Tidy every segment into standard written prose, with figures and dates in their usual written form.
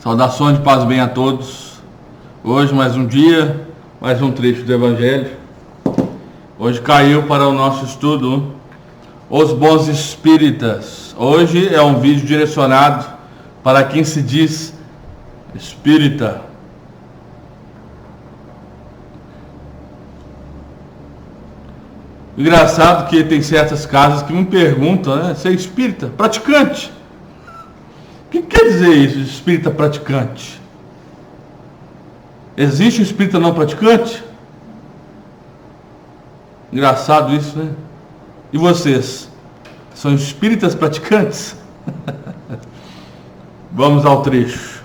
Saudações de paz e bem a todos. Hoje mais um dia, mais um trecho do Evangelho. Hoje caiu para o nosso estudo Os Bons Espíritas. Hoje é um vídeo direcionado para quem se diz espírita. Engraçado que tem certas casas que me perguntam, né? Você é espírita? Praticante? O que quer dizer isso, espírita praticante? Existe um espírita não praticante? Engraçado isso, né? E vocês? São espíritas praticantes? Vamos ao trecho.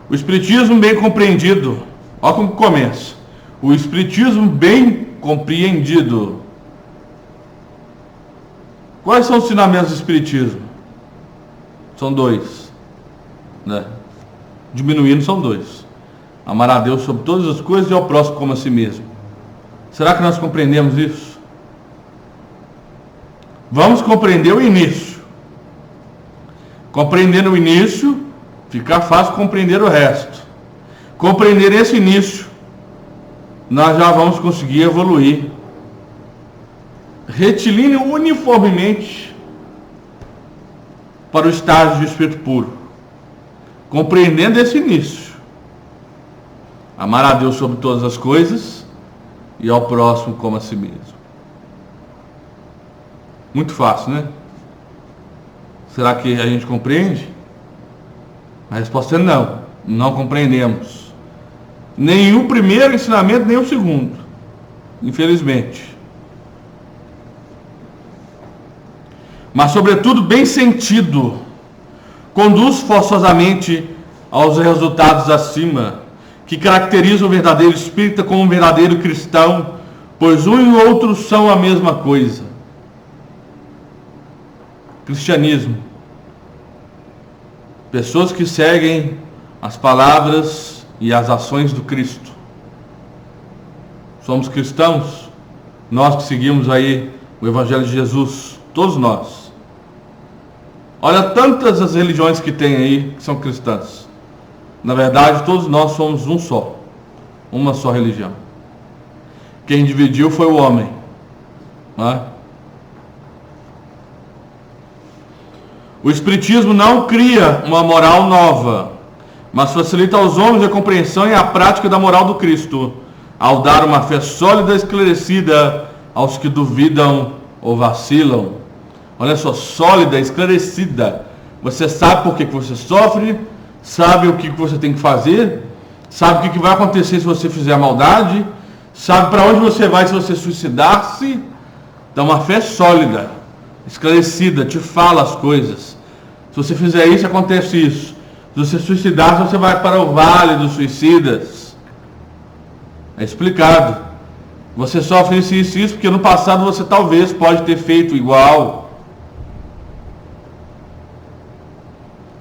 O espiritismo bem compreendido. Olha como começa. O espiritismo bem compreendido. Quais são os ensinamentos do espiritismo? São dois, né? Diminuindo são dois: amar a Deus sobre todas as coisas e ao próximo como a si mesmo. Será que nós compreendemos isso? Vamos compreender o início. Compreendendo o início, fica fácil compreender o resto. Compreender esse início, nós já vamos conseguir evoluir retilíneo uniformemente para o estágio de espírito puro. Compreendendo esse início, amar a Deus sobre todas as coisas e ao próximo como a si mesmo. Muito fácil, né? Será que a gente compreende? A resposta é não. Não compreendemos nem o primeiro ensinamento, nem o segundo, infelizmente. Mas sobretudo bem sentido, conduz forçosamente aos resultados acima, que caracterizam o verdadeiro espírita como um verdadeiro cristão, pois um e outro são a mesma coisa. Cristianismo. Pessoas que seguem as palavras e as ações do Cristo. Somos cristãos, nós que seguimos aí o Evangelho de Jesus, todos nós. Olha tantas as religiões que tem aí que são cristãs. Na verdade, todos nós somos um só, uma só religião. Quem dividiu foi o homem, né? O espiritismo não cria uma moral nova, mas facilita aos homens a compreensão e a prática da moral do Cristo, ao dar uma fé sólida e esclarecida aos que duvidam ou vacilam. Olha só, sólida, esclarecida. Você sabe por que você sofre, sabe o que você tem que fazer, sabe o que vai acontecer se você fizer maldade, sabe para onde você vai se você suicidar-se. Então, uma fé sólida, esclarecida, te fala as coisas. Se você fizer isso, acontece isso. Se você suicidar, você vai para o vale dos suicidas. É explicado. Você sofre isso, porque no passado você talvez pode ter feito igual.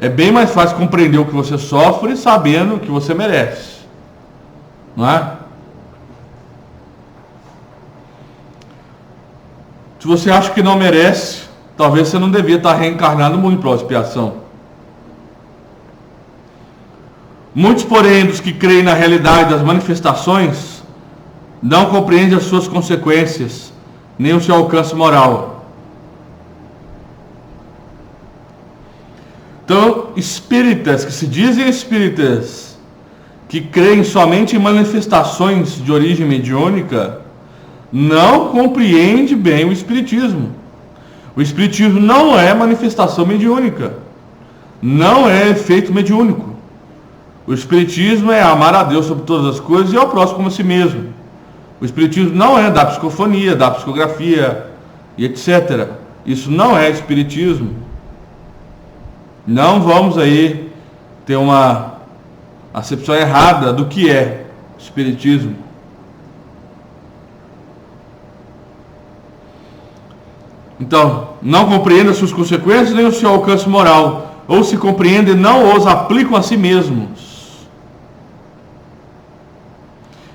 É bem mais fácil compreender o que você sofre sabendo o que você merece, não é? Se você acha que não merece, talvez você não devia estar reencarnado no mundo para expiação. Muitos, porém, dos que creem na realidade das manifestações, não compreendem as suas consequências, nem o seu alcance moral. Então, espíritas, que se dizem espíritas, que creem somente em manifestações de origem mediúnica, não compreendem bem o espiritismo. O espiritismo não é manifestação mediúnica, não é efeito mediúnico. O espiritismo é amar a Deus sobre todas as coisas e ao próximo como a si mesmo. O espiritismo não é da psicofonia, da psicografia e etc. Isso não é espiritismo. Não vamos aí ter uma acepção errada do que é espiritismo. Então, não compreendem as suas consequências nem o seu alcance moral, ou se compreendem, não os aplicam a si mesmos.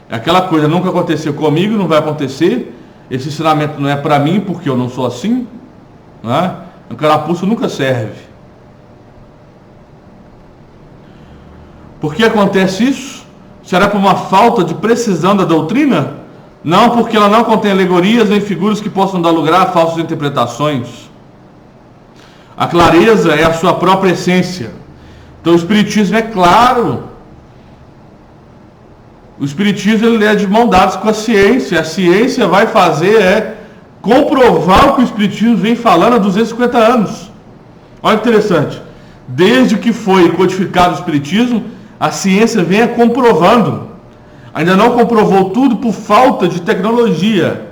É aquela coisa, nunca aconteceu comigo, não vai acontecer, esse ensinamento não é para mim porque eu não sou assim, não é? O carapuço nunca serve. Por que acontece isso? Será por uma falta de precisão da doutrina? Não, porque ela não contém alegorias nem figuras que possam dar lugar a falsas interpretações. A clareza é a sua própria essência. Então o Espiritismo é claro. O Espiritismo ele é de mão dadas com a ciência. A ciência vai fazer comprovar o que o Espiritismo vem falando há 250 anos. Olha que interessante. Desde que foi codificado o Espiritismo, a ciência vem comprovando. Ainda não comprovou tudo por falta de tecnologia.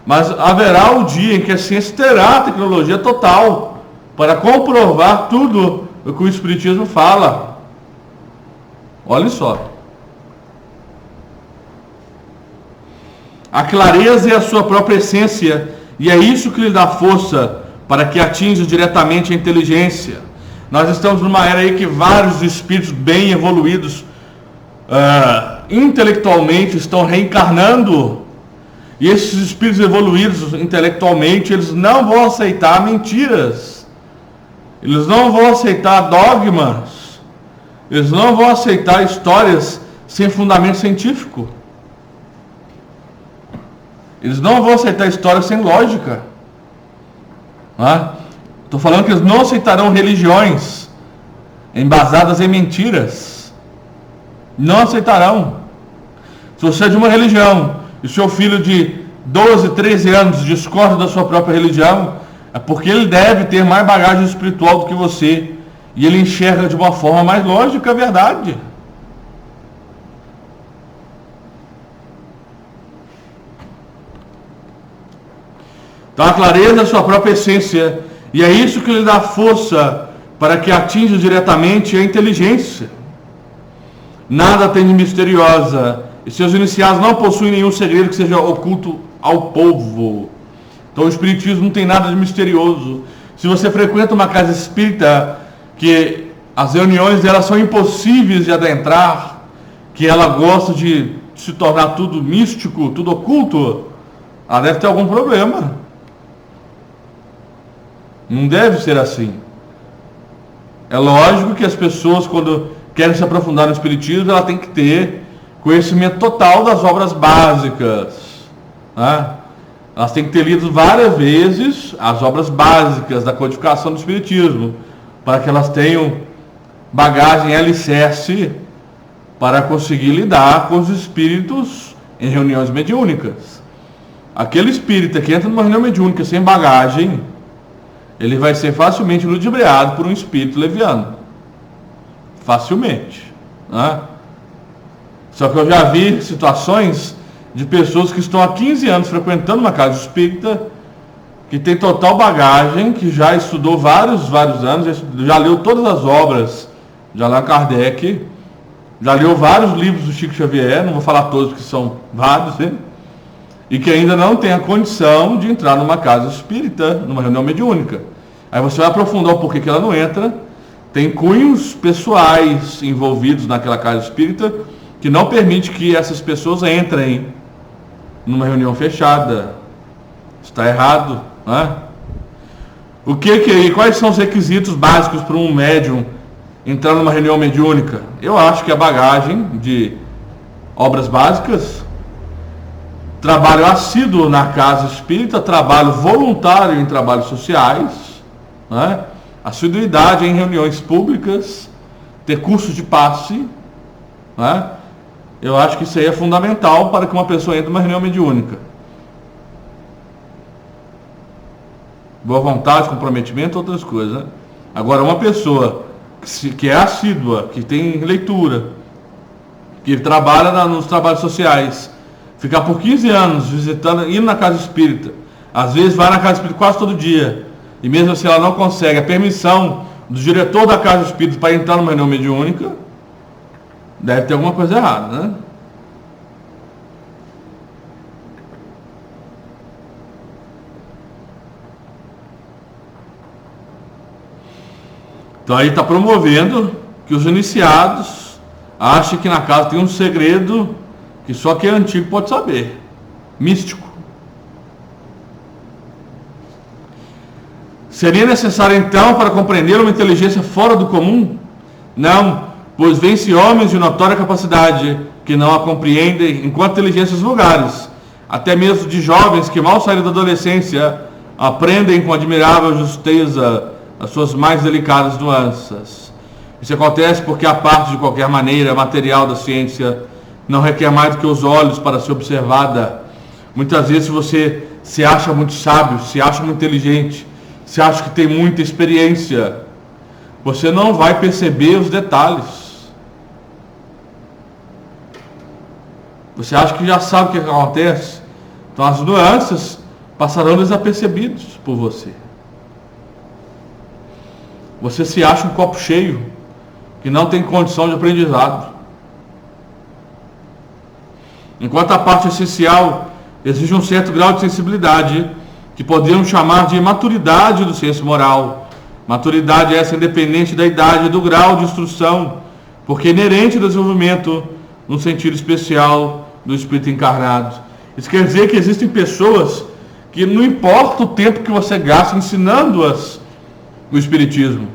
Mas haverá o dia em que a ciência terá a tecnologia total para comprovar tudo o que o Espiritismo fala. Olha só. A clareza é a sua própria essência, e é isso que lhe dá força para que atinja diretamente a inteligência. Nós estamos numa era aí que vários espíritos bem evoluídos intelectualmente estão reencarnando, e esses espíritos evoluídos intelectualmente, eles não vão aceitar mentiras, eles não vão aceitar dogmas, eles não vão aceitar histórias sem fundamento científico. Eles não vão aceitar histórias sem lógica. Estou falando que eles não aceitarão religiões embasadas em mentiras. Não aceitarão. Se você é de uma religião e seu filho de 12, 13 anos discorda da sua própria religião, é porque ele deve ter mais bagagem espiritual do que você. E ele enxerga de uma forma mais lógica a verdade. Então a clareza é a sua própria essência, e é isso que lhe dá força para que atinja diretamente a inteligência. Nada tem de misteriosa, e seus iniciados não possuem nenhum segredo que seja oculto ao povo. Então o Espiritismo não tem nada de misterioso. Se você frequenta uma casa espírita, que as reuniões dela são impossíveis de adentrar, que ela gosta de se tornar tudo místico, tudo oculto, ela deve ter algum problema. Não deve ser assim. É lógico que as pessoas, quando querem se aprofundar no Espiritismo, ela tem que ter conhecimento total das obras básicas. Elas têm que ter lido várias vezes as obras básicas da codificação do Espiritismo, para que elas tenham bagagem, alicerce, para conseguir lidar com os espíritos em reuniões mediúnicas. Aquele espírita que entra numa reunião mediúnica sem bagagem, ele vai ser facilmente ludibriado por um espírito leviano. Facilmente. Só que eu já vi situações de pessoas que estão há 15 anos frequentando uma casa espírita, que tem total bagagem, que já estudou vários anos, já leu todas as obras de Allan Kardec, já leu vários livros do Chico Xavier, não vou falar todos, que são vários, né? E que ainda não tem a condição de entrar numa casa espírita, numa reunião mediúnica. Aí você vai aprofundar o porquê que ela não entra. Tem cunhos pessoais envolvidos naquela casa espírita que não permite que essas pessoas entrem numa reunião fechada. Está errado, né? Quais são os requisitos básicos para um médium entrar numa reunião mediúnica? Eu acho que a bagagem de obras básicas, trabalho assíduo na casa espírita, trabalho voluntário em trabalhos sociais, né? Assiduidade em reuniões públicas, ter cursos de passe, né? Eu acho que isso aí é fundamental para que uma pessoa entre numa reunião mediúnica. Boa vontade, comprometimento, outras coisas, né? Agora, uma pessoa que é assídua, que tem leitura, que trabalha nos trabalhos sociais, ficar por 15 anos visitando, indo na casa espírita, às vezes vai na casa espírita quase todo dia, e mesmo assim ela não consegue a permissão do diretor da casa espírita para entrar numa reunião mediúnica, deve ter alguma coisa errada, né? Então aí está promovendo que os iniciados achem que na casa tem um segredo que só quem é antigo pode saber, místico. Seria necessário então, para compreender uma inteligência fora do comum? Não, pois vence homens de notória capacidade, que não a compreendem enquanto inteligências vulgares, até mesmo de jovens que mal saíram da adolescência, aprendem com admirável justeza as suas mais delicadas nuances. Isso acontece porque a parte de qualquer maneira material da ciência não requer mais do que os olhos para ser observada. Muitas vezes você se acha muito sábio, se acha muito inteligente, se acha que tem muita experiência, você não vai perceber os detalhes. Você acha que já sabe o que acontece, então as nuances passarão desapercebidas por você. Você se acha um copo cheio, que não tem condição de aprendizado. Enquanto a parte essencial exige um certo grau de sensibilidade, que podemos chamar de maturidade do senso moral. Maturidade essa independente da idade e do grau de instrução, porque é inerente ao desenvolvimento, no sentido especial, do espírito encarnado. Isso quer dizer que existem pessoas que não importa o tempo que você gasta ensinando-as o espiritismo,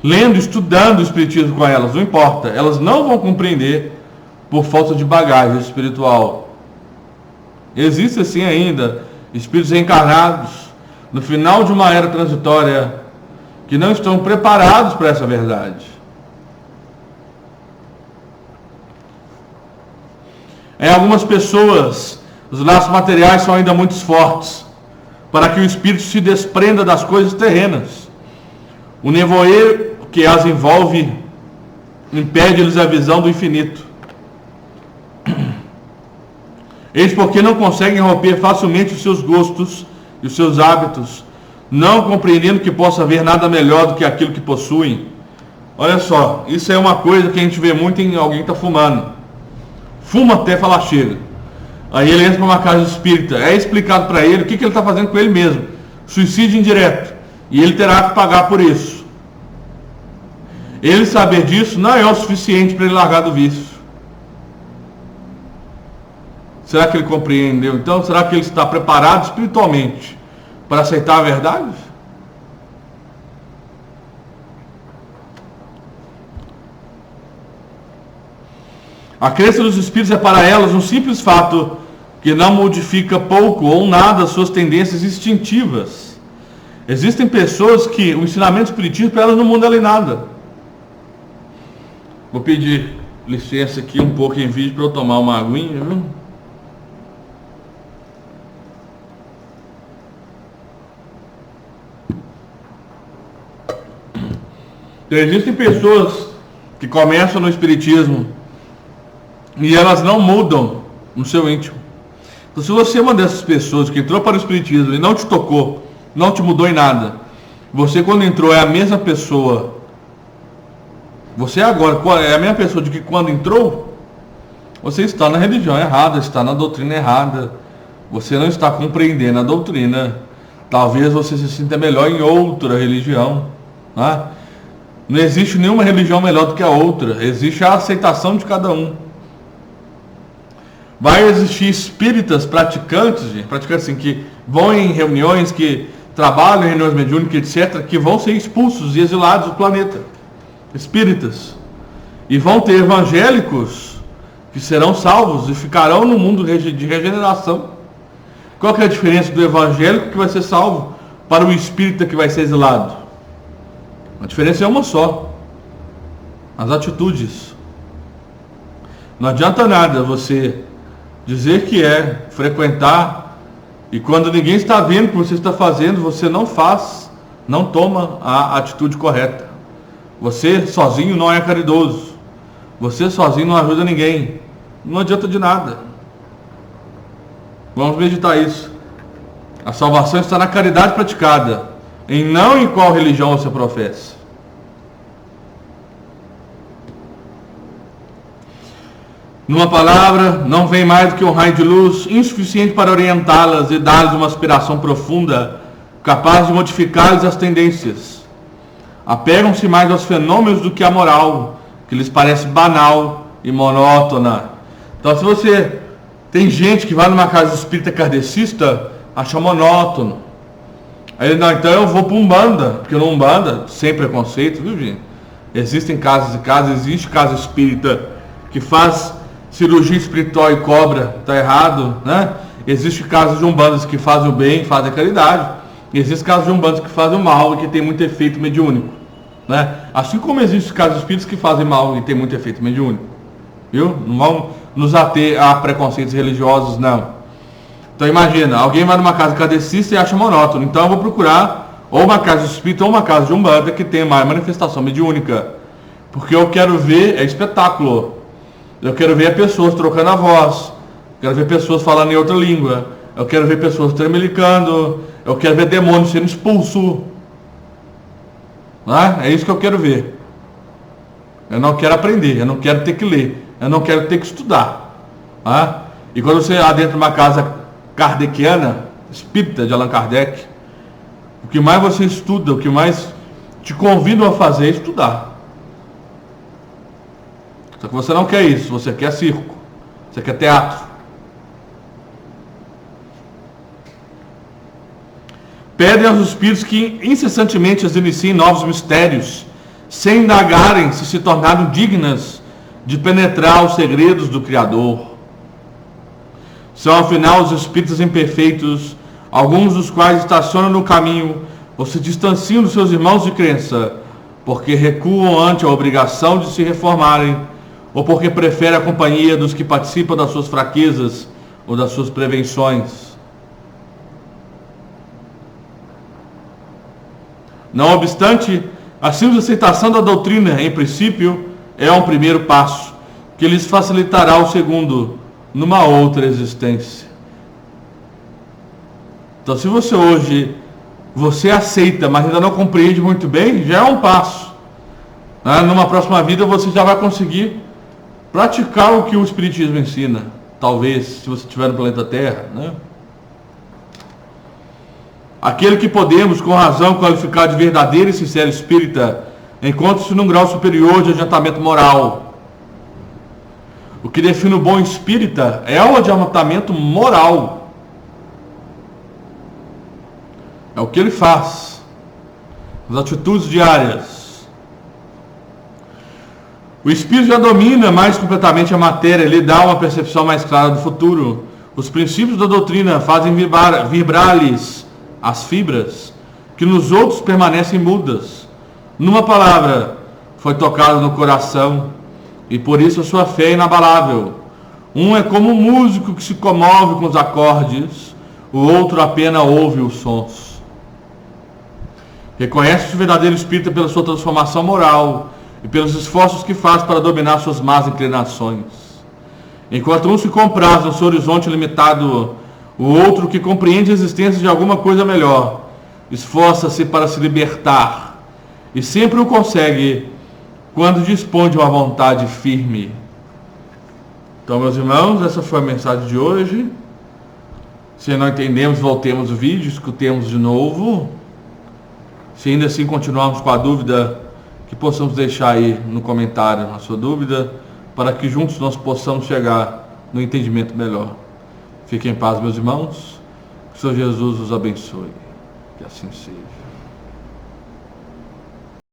lendo, estudando o espiritismo com elas, não importa, elas não vão compreender por falta de bagagem espiritual. Existe assim ainda espíritos reencarnados no final de uma era transitória que não estão preparados para essa verdade. Em algumas pessoas, os laços materiais são ainda muito fortes para que o espírito se desprenda das coisas terrenas. O nevoeiro que as envolve impede-lhes a visão do infinito. Eles porque não conseguem romper facilmente os seus gostos e os seus hábitos, não compreendendo que possa haver nada melhor do que aquilo que possuem. Olha só, isso é uma coisa que a gente vê muito em alguém que está fumando. Fuma até falar chega. Aí ele entra para uma casa espírita, é explicado para ele o que ele está fazendo com ele mesmo. Suicídio indireto. E ele terá que pagar por isso. Ele saber disso não é o suficiente para ele largar do vício. Será que ele compreendeu então? Será que ele está preparado espiritualmente para aceitar a verdade? A crença dos espíritos é para elas um simples fato que não modifica pouco ou nada suas tendências instintivas. Existem pessoas que o ensinamento espiritismo para elas não muda ali nada. Vou pedir licença aqui um pouco em vídeo para eu tomar uma aguinha, viu? Então, existem pessoas que começam no espiritismo e elas não mudam no seu íntimo. Então, se você é uma dessas pessoas que entrou para o espiritismo e não te tocou, não te mudou em nada, você quando entrou é a mesma pessoa, você agora é a mesma pessoa de que quando entrou, você está na religião errada, está na doutrina errada, você não está compreendendo a doutrina, talvez você se sinta melhor em outra religião, né? Não existe nenhuma religião melhor do que a outra, existe a aceitação de cada um. Vai existir espíritas praticantes, assim, que vão em reuniões, que trabalham em reuniões mediúnicas, etc., que vão ser expulsos e exilados do planeta. Espíritas. E vão ter evangélicos que serão salvos e ficarão no mundo de regeneração. Qual que é a diferença do evangélico que vai ser salvo para o espírita que vai ser exilado? A diferença é uma só: as atitudes. Não adianta nada você dizer que é, frequentar, e quando ninguém está vendo o que você está fazendo, você não faz, não toma a atitude correta. Você sozinho não é caridoso, você sozinho não ajuda ninguém, não adianta de nada. Vamos meditar isso. A salvação está na caridade praticada, e não em qual religião você professa. Numa palavra, não vem mais do que um raio de luz insuficiente para orientá-las e dar-lhes uma aspiração profunda, capaz de modificar-lhes as tendências. Apegam-se mais aos fenômenos do que à moral, que lhes parece banal e monótona. Então, se você tem gente que vai numa casa espírita kardecista, acha monótono. Aí, não, então eu vou para Umbanda, porque no Umbanda, sem preconceito, viu, gente? Existem casas e casas, existe casa espírita que faz cirurgia espiritual e cobra, está errado, né? Existe casas de umbandas que fazem o bem, fazem a caridade. Existe casas de umbandas que fazem o mal e que tem muito efeito mediúnico, né? Assim como existem casas espíritas que fazem mal e tem muito efeito mediúnico, viu? Não vamos nos ater a preconceitos religiosos, não. Então imagina, alguém vai numa casa kardecista e acha monótono, então eu vou procurar ou uma casa espírita ou uma casa de umbanda que tenha mais manifestação mediúnica, porque eu quero ver espetáculo, eu quero ver pessoas trocando a voz, eu quero ver pessoas falando em outra língua, eu quero ver pessoas tremelicando, eu quero ver demônios sendo expulso, né? É isso que eu quero ver. Eu não quero aprender, eu não quero ter que ler, eu não quero ter que estudar, né? E quando você adentra uma casa kardeciana, espírita de Allan Kardec, o que mais você estuda, o que mais te convidam a fazer é estudar. Só que você não quer isso, você quer circo, você quer teatro. Pedem aos espíritos que incessantemente as iniciem novos mistérios, sem indagarem se tornaram dignas de penetrar os segredos do Criador. São afinal os espíritos imperfeitos, alguns dos quais estacionam no caminho ou se distanciam dos seus irmãos de crença, porque recuam ante a obrigação de se reformarem, ou porque preferem a companhia dos que participam das suas fraquezas ou das suas prevenções. Não obstante, a simples aceitação da doutrina, em princípio, é um primeiro passo, que lhes facilitará o segundo, numa outra existência. Então, se você hoje, você aceita, mas ainda não compreende muito bem, já é um passo. Numa próxima vida, você já vai conseguir praticar o que o Espiritismo ensina, talvez, se você estiver no planeta Terra, né? Aquele que podemos, com razão, qualificar de verdadeiro e sincero espírita, encontra-se num grau superior de adiantamento moral. O que define o bom espírita é o adiantamento moral. É o que ele faz, as atitudes diárias. O espírito já domina mais completamente a matéria, ele dá uma percepção mais clara do futuro. Os princípios da doutrina fazem vibrar-lhes as fibras, que nos outros permanecem mudas. Numa palavra, foi tocado no coração, e por isso a sua fé é inabalável. Um é como um músico que se comove com os acordes, o outro apenas ouve os sons. Reconhece o verdadeiro espírita pela sua transformação moral e pelos esforços que faz para dominar suas más inclinações. Enquanto um se compraz no seu horizonte limitado, o outro, que compreende a existência de alguma coisa melhor, esforça-se para se libertar, e sempre o consegue quando dispõe de uma vontade firme. Então, meus irmãos, essa foi a mensagem de hoje. Se não entendemos, voltemos o vídeo, escutemos de novo. Se ainda assim continuarmos com a dúvida, que possamos deixar aí no comentário a sua dúvida, para que juntos nós possamos chegar no entendimento melhor. Fiquem em paz, meus irmãos. Que o Senhor Jesus os abençoe. Que assim seja.